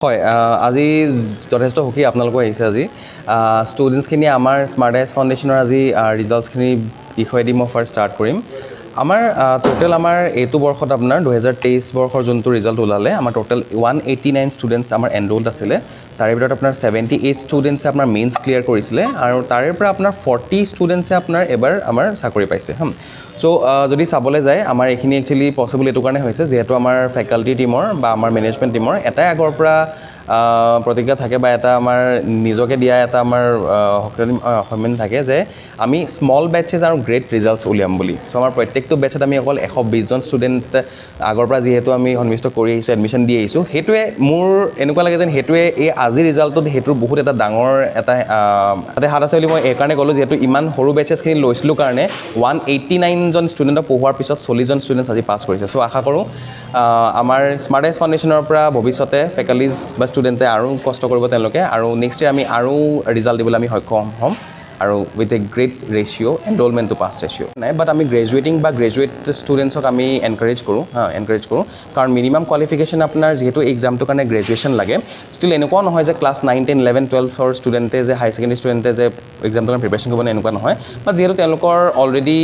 হয় আজি যথেষ্ট সুখী আপোনালোকো আহিছে আজি ষ্টুডেণ্টছখিনি আমাৰ স্মাৰ্ট আইজ ফাউণ্ডেশ্যনৰ আজি ৰিজাল্টছখিনি বিষয়েদি মই ফাৰ্ষ্ট ষ্টাৰ্ট কৰিম আমাৰ টোটেল আমাৰ এইটো বৰ্ষত আপোনাৰ 2023 বৰ্ষৰ যোনটো ৰিজাল্ট ওলালে আমাৰ টোটেল 189 ষ্টুডেণ্টছ আমাৰ এনৰোল্ড আছিলে তাৰে ভিতৰত আপোনাৰ 78 ষ্টুডেণ্টছে আপোনাৰ মেইনছ ক্লিয়াৰ কৰিছিলে আৰু তাৰে পৰা আপোনাৰ 40 ষ্টুডেণ্টছে আপোনাৰ এবাৰ আমাৰ চাকৰি পাইছে চ' যদি চাবলৈ যায় আমাৰ এইখিনি একচুৱেলি পচিবল এইটো কাৰণে হৈছে যিহেতু আমাৰ ফেকাল্টি টীমৰ বা আমাৰ মেনেজমেণ্ট টীমৰ এটাই আগৰ পৰা প্ৰতিজ্ঞা থাকে বা এটা আমাৰ নিজকে দিয়া এটা আমাৰ সন্মান থাকে যে আমি স্মল বেটছেছ আৰু গ্ৰেট ৰিজাল্টছ উলিয়াম বুলি চ' আমাৰ প্ৰত্যেকটো বেটছত আমি অকল 120জন ষ্টুডেণ্ট আগৰ পৰা যিহেতু আমি সন্মিষ্ট কৰি আহিছোঁ এডমিশ্যন দি আহিছোঁ সেইটোৱে মোৰ এনেকুৱা লাগে যেন সেইটোৱে এই আজিৰ ৰিজাল্টটোত সেইটোৰ বহুত এটা ডাঙৰ এটা হাত আছে বুলি মই এইকাৰণে ক'লোঁ যিহেতু ইমান সৰু বেটছেছখিনি লৈছিলোঁ কাৰণে 189জন ষ্টুডেণ্টক পঢ়োৱাৰ পিছত 40জন ষ্টুডেণ্টছ আজি পাছ কৰিছে চ' আশা কৰোঁ আমাৰ স্মাৰ্ট আইজ ফাউণ্ডেশ্যনৰ পৰা ভৱিষ্যতে ফেকাল্টিজ বা ষ্টুডেণ্টে আৰু কষ্ট কৰিব তেওঁলোকে আৰু নেক্সট ইয়েৰ আমি আৰু ৰিজাল্ট দিবলৈ আমি সক্ষম হ'ম আৰু with a great ratio' enrolment to pass ratio' নাই বাট আমি গ্ৰেজুৱেটিং বা গ্ৰেজুৱেট ষ্টুডেণ্টছক আমি এনকাৰেজ কৰোঁ কাৰণ মিনিমাম কোৱালিফিকেশ্যন আপোনাৰ যিহেতু এক্সামটোৰ কাৰণে গ্ৰেজুৱেশ্যন লাগে ষ্টিল এনেকুৱাও নহয় যে ক্লাছ 9, 10, 11, 12ৰ ষ্টুডেণ্টে যে হাই ছেকেণ্ডেৰী ষ্টুডেণ্টে যে এক্সামটোৰ কাৰণে প্ৰিপেৰেশ্যন কৰিব এনেকুৱা নহয় বাট যিহেতু তেওঁলোকৰ অলৰেডি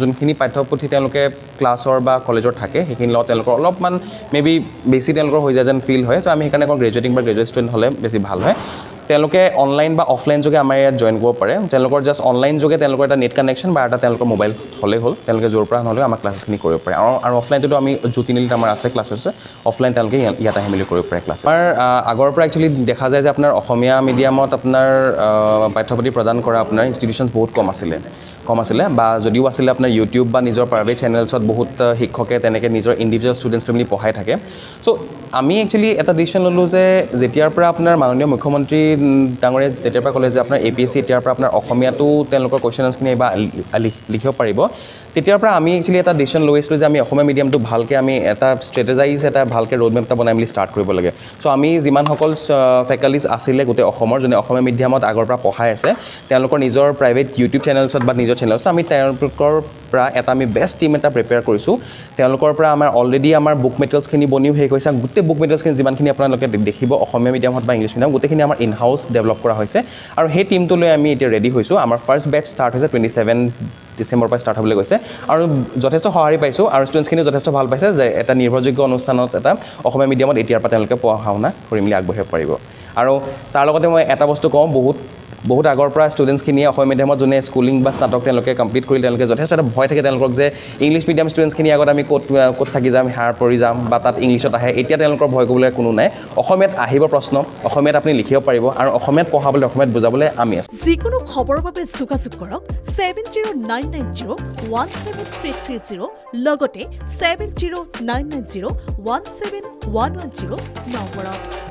যোনখিনি পাঠ্যপুথি তেওঁলোকে ক্লাছৰ বা কলেজৰ থাকে সেইখিনি লগত তেওঁলোকৰ অলপমান মেবি বেছি তেওঁলোকৰ হৈ যায় যেন ফিল হয় ত' আমি সেইকাৰণে কওঁ গ্ৰেজুৱেটিং বা গ্ৰেজুৱেট ষ্টুডেণ্ট হ'লে বেছি ভাল হয় তেওঁলোকে অনলাইন বা অফলাইন যোগে আমাৰ ইয়াত জইন কৰিব পাৰে তেওঁলোকৰ জাষ্ট অনলাইন যোগে তেওঁলোকৰ এটা নেট কানেকশ্যন বা এটা তেওঁলোকৰ মোবাইল হ'লেই হ'ল তেওঁলোকে য'ৰ পৰা নহ'লেও আমাৰ ক্লাছখিনি কৰিব পাৰে আৰু অফলাইনটোতো আমি তিনিআলিত আমাৰ আছে ক্লাছেছ অফলাইন তেওঁলোকে ইয়াত আহি মেলি কৰিব পাৰে ক্লাছ আমাৰ আগৰ পৰা একচুৱেলি দেখা যায় যে আপোনাৰ অসমীয়া মিডিয়ামত আপোনাৰ পাঠ্যপুথি প্ৰদান কৰা আপোনাৰ ইনষ্টিটিউশ্যনছ বহুত কম আছিলে বা যদিও আছিলে আপোনাৰ ইউটিউব বা নিজৰ প্ৰাইভেট চেনেলছত বহুত শিক্ষকে তেনেকৈ নিজৰ ইণ্ডিভিজুৱেল ষ্টুডেণ্টছ ফেমিলি পঢ়াই থাকে চ' আমি একচুৱেলি এটা ডিচিশ্যন ল'লোঁ যে যেতিয়াৰ পৰা আপোনাৰ মাননীয় মুখ্যমন্ত্ৰী ডাঙৰীয়া যেতিয়াৰ পৰা ক'লে যে আপোনাৰ APSC এতিয়াৰ পৰা আপোনাৰ অসমীয়াটো তেওঁলোকৰ কুৱেশ্যন আনছাৰখিনি বা লিখিব পাৰিব তেতিয়াৰ পৰা আমি একচুৱেলি এটা ডিচিশ্যন লৈছিলোঁ যে আমি অসমীয়া মিডিয়ামটো ভালকৈ আমি এটা ষ্ট্ৰেটেজাইজ এটা ভালকৈ ৰোডমেপ এটা বনাই মেলি ষ্টাৰ্ট কৰিব লাগে চ' আমি যিমানসকল ফেকাল্টিজ আছিলে গোটেই অসমৰ যোনে অসমীয়া মিডিয়ামত আগৰ পৰা পঢ়াই আছে তেওঁলোকৰ নিজৰ প্ৰাইভেট ইউটিউব চেনেলছত বা নিজৰ চেনেলছত আমি তেওঁলোকৰ পৰা এটা আমি বেষ্ট টীম এটা প্ৰিপেয়াৰ কৰিছোঁ তেওঁলোকৰ পৰা আমাৰ অলৰেডি আমাৰ বুক মেটেৰিয়েলছখিনি বনিও শেষ হৈছে গোটেই বুক মেটেৰিয়েলছখিনি যিমানখিনি আপোনালোকে দেখিব অসমীয়া মিডিয়ামত বা ইংলিছ মিডিয়াম গোটেইখিনি আমাৰ ইন হাউচ ডেভেলপ কৰা হৈছে আৰু সেই টীমটো লৈ আমি এতিয়া ৰেডি হৈছোঁ আমাৰ ফাৰ্ষ্ট বেটছ ষ্টাৰ্ট হৈছে 27 ডিচেম্বৰৰ পৰা ষ্টাৰ্ট হ'বলৈ গৈছে আৰু যথেষ্ট সঁহাৰি পাইছোঁ আৰু ষ্টুডেণ্টছখিনিও যথেষ্ট ভাল পাইছে যে এটা নিৰ্ভৰযোগ্য অনুষ্ঠানত এটা অসমীয়া মিডিয়ামত এতিয়াৰ পৰা তেওঁলোকে পঢ়া শুনা কৰি মেলি আগবাঢ়িব পাৰিব আৰু তাৰ লগতে মই এটা বস্তু কওঁ বহুত আগৰ পৰা ষ্টুডেণ্টছখিনিয়ে অসমীয়া মিডিয়ামত যোনে স্কুলিং বা স্নাতক তেওঁলোকে কমপ্লিট কৰি তেওঁলোকে যথেষ্ট এটা ভয় থাকে তেওঁলোকক যে ইংলিছ মিডিয়াম ষ্টুডেণ্টছখিনি আগত আমি ক'ত থাকি যাম হাৰ পৰি যাম বা তাত ইংলিছত আহে এতিয়া তেওঁলোকৰ ভয় কৰিবলৈ কোনো নাই অসমীয়াত আহিব প্ৰশ্ন অসমীয়াত আপুনি লিখিব পাৰিব আৰু অসমীয়াত পঢ়াবলৈ অসমীয়াত বুজাবলৈ আমি আছোঁ যিকোনো খবৰৰ বাবে যোগাযোগ কৰক 7099017330 লগতে 7099017110 নম্বৰত